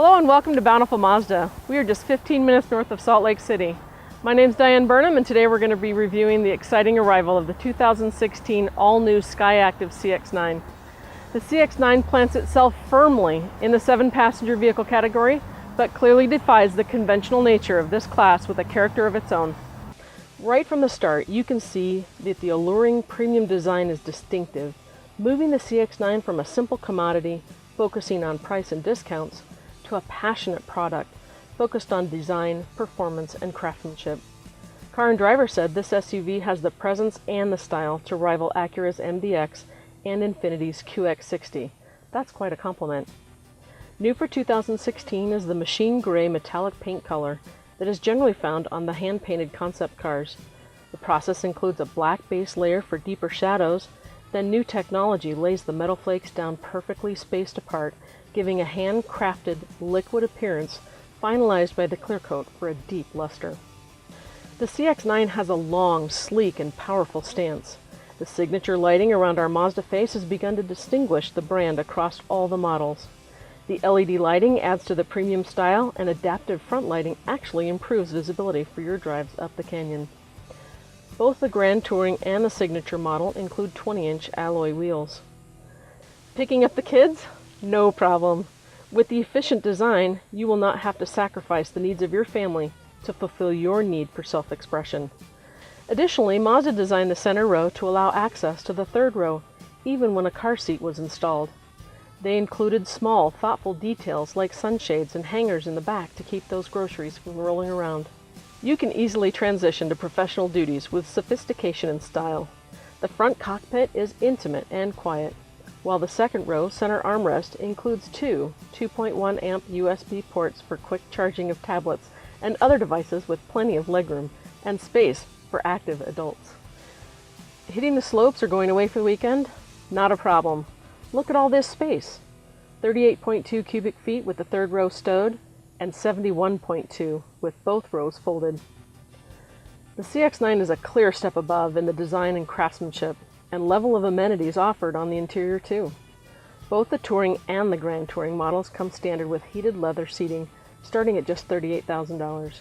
Hello and welcome to Bountiful Mazda. We are just 15 minutes north of Salt Lake City. My name's Diane Burnham and today we're going to be reviewing the exciting arrival of the 2016 all-new Skyactiv CX-9. The CX-9 plants itself firmly in the 7-passenger vehicle category, but clearly defies the conventional nature of this class with a character of its own. Right from the start, you can see that the alluring premium design is distinctive, moving the CX-9 from a simple commodity focusing on price and discounts to a passionate product focused on design, performance, and craftsmanship. Car and Driver said this SUV has the presence and the style to rival Acura's MDX and Infiniti's QX60. That's quite a compliment. New for 2016 is the machine gray metallic paint color that is generally found on the hand-painted concept cars. The process includes a black base layer for deeper shadows, then new technology lays the metal flakes down perfectly spaced apart, giving a handcrafted liquid appearance finalized by the clear coat for a deep luster. The CX-9 has a long, sleek, and powerful stance. The signature lighting around our Mazda face has begun to distinguish the brand across all the models. The LED lighting adds to the premium style, and adaptive front lighting actually improves visibility for your drives up the canyon. Both the Grand Touring and the Signature model include 20-inch alloy wheels. Picking up the kids? No problem. With the efficient design, you will not have to sacrifice the needs of your family to fulfill your need for self-expression. Additionally, Mazda designed the center row to allow access to the third row, even when a car seat was installed. They included small, thoughtful details like sunshades and hangers in the back to keep those groceries from rolling around. You can easily transition to professional duties with sophistication and style. The front cockpit is intimate and quiet, while the second row center armrest includes two 2.1 amp USB ports for quick charging of tablets and other devices with plenty of legroom and space for active adults. Hitting the slopes or going away for the weekend? Not a problem. Look at all this space. 38.2 cubic feet with the third row stowed, and 71.2 with both rows folded. The CX-9 is a clear step above in the design and craftsmanship and level of amenities offered on the interior too. Both the Touring and the Grand Touring models come standard with heated leather seating starting at just $38,000.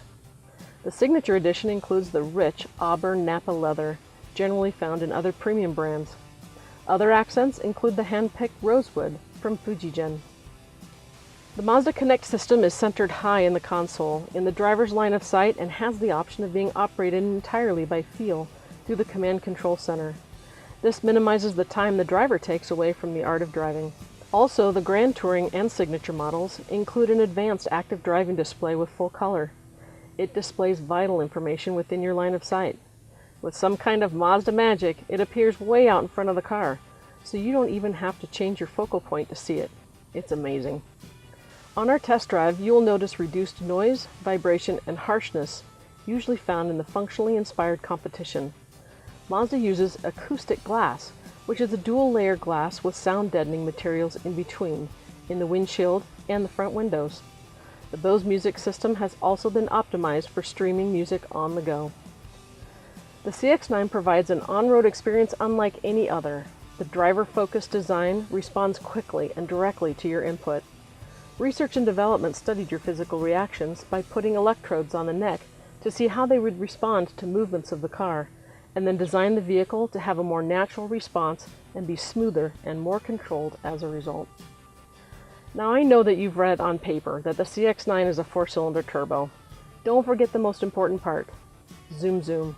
The Signature Edition includes the rich auburn Napa leather generally found in other premium brands. Other accents include the hand-picked rosewood from Fujigen. The Mazda Connect system is centered high in the console, in the driver's line of sight, and has the option of being operated entirely by feel through the command control center. This minimizes the time the driver takes away from the art of driving. Also, the Grand Touring and Signature models include an advanced active driving display with full color. It displays vital information within your line of sight. With some kind of Mazda magic, it appears way out in front of the car, so you don't even have to change your focal point to see it. It's amazing. On our test drive, you will notice reduced noise, vibration, and harshness, usually found in the functionally inspired competition. Mazda uses acoustic glass, which is a dual-layer glass with sound-deadening materials in between, in the windshield and the front windows. The Bose music system has also been optimized for streaming music on the go. The CX-9 provides an on-road experience unlike any other. The driver-focused design responds quickly and directly to your input. Research and development studied your physical reactions by putting electrodes on the neck to see how they would respond to movements of the car, and then design the vehicle to have a more natural response and be smoother and more controlled as a result. Now I know that you've read on paper that the CX-9 is a 4-cylinder turbo. Don't forget the most important part. Zoom zoom.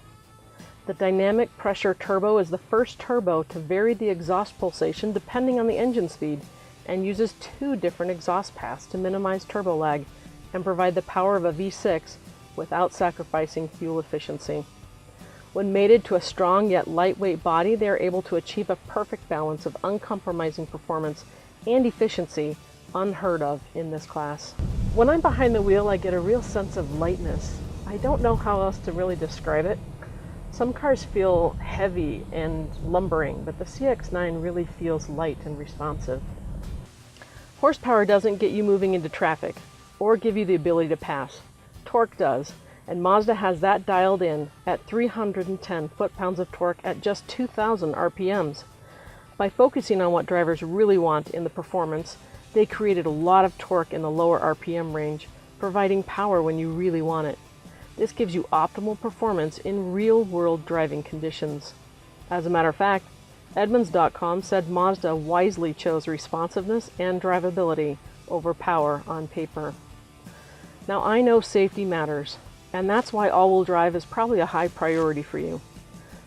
The dynamic pressure turbo is the first turbo to vary the exhaust pulsation depending on the engine speed and uses 2 different exhaust paths to minimize turbo lag and provide the power of a V6 without sacrificing fuel efficiency. When mated to a strong yet lightweight body, they are able to achieve a perfect balance of uncompromising performance and efficiency unheard of in this class. When I'm behind the wheel, I get a real sense of lightness. I don't know how else to really describe it. Some cars feel heavy and lumbering, but the CX-9 really feels light and responsive. Horsepower doesn't get you moving into traffic or give you the ability to pass. Torque does, and Mazda has that dialed in at 310 foot-pounds of torque at just 2,000 RPMs. By focusing on what drivers really want in the performance, They created a lot of torque in the lower RPM range, providing power when you really want it. This gives you optimal performance in real-world driving conditions. As a matter of fact, Edmunds.com said Mazda wisely chose responsiveness and drivability over power on paper. Now I know safety matters, and that's why all-wheel drive is probably a high priority for you.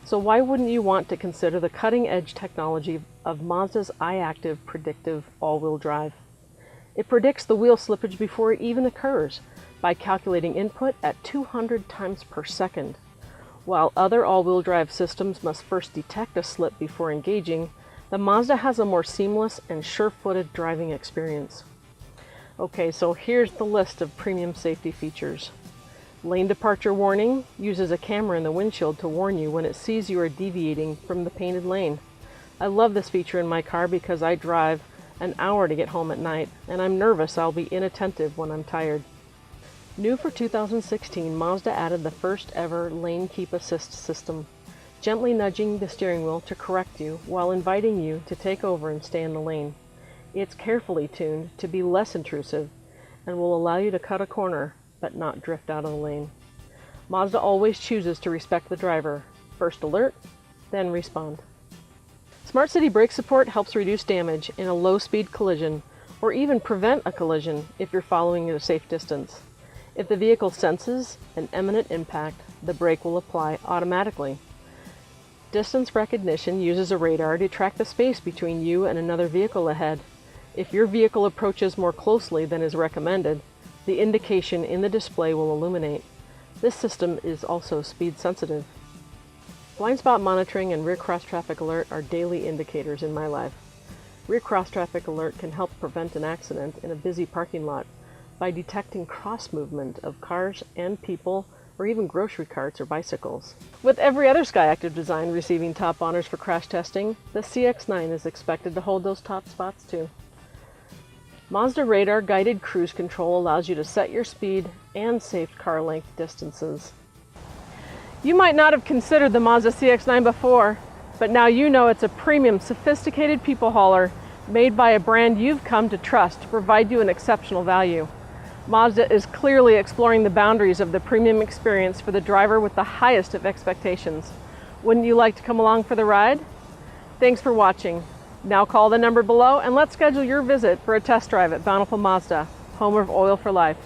So why wouldn't you want to consider the cutting-edge technology of Mazda's iActive Predictive All-Wheel Drive? It predicts the wheel slippage before it even occurs by calculating input at 200 times per second. While other all-wheel drive systems must first detect a slip before engaging, the Mazda has a more seamless and sure-footed driving experience. Okay, so here's the list of premium safety features. Lane departure warning uses a camera in the windshield to warn you when it sees you are deviating from the painted lane. I love this feature in my car because I drive an hour to get home at night, and I'm nervous I'll be inattentive when I'm tired. New for 2016, Mazda added the first ever lane keep assist system, gently nudging the steering wheel to correct you while inviting you to take over and stay in the lane. It's carefully tuned to be less intrusive and will allow you to cut a corner but not drift out of the lane. Mazda always chooses to respect the driver. First alert, then respond. Smart City brake support helps reduce damage in a low-speed collision or even prevent a collision if you're following at a safe distance. If the vehicle senses an imminent impact, the brake will apply automatically. Distance recognition uses a radar to track the space between you and another vehicle ahead. If your vehicle approaches more closely than is recommended, the indication in the display will illuminate. This system is also speed sensitive. Blind spot monitoring and rear cross traffic alert are daily indicators in my life. Rear cross traffic alert can help prevent an accident in a busy parking lot by detecting cross movement of cars and people, or even grocery carts or bicycles. With every other SkyActiv design receiving top honors for crash testing, the CX-9 is expected to hold those top spots too. Mazda Radar Guided Cruise Control allows you to set your speed and save car length distances. You might not have considered the Mazda CX-9 before, but now you know it's a premium, sophisticated people hauler made by a brand you've come to trust to provide you an exceptional value. Mazda is clearly exploring the boundaries of the premium experience for the driver with the highest of expectations. Wouldn't you like to come along for the ride? Thanks for watching. Now call the number below and let's schedule your visit for a test drive at Bountiful Mazda, home of Oil for Life.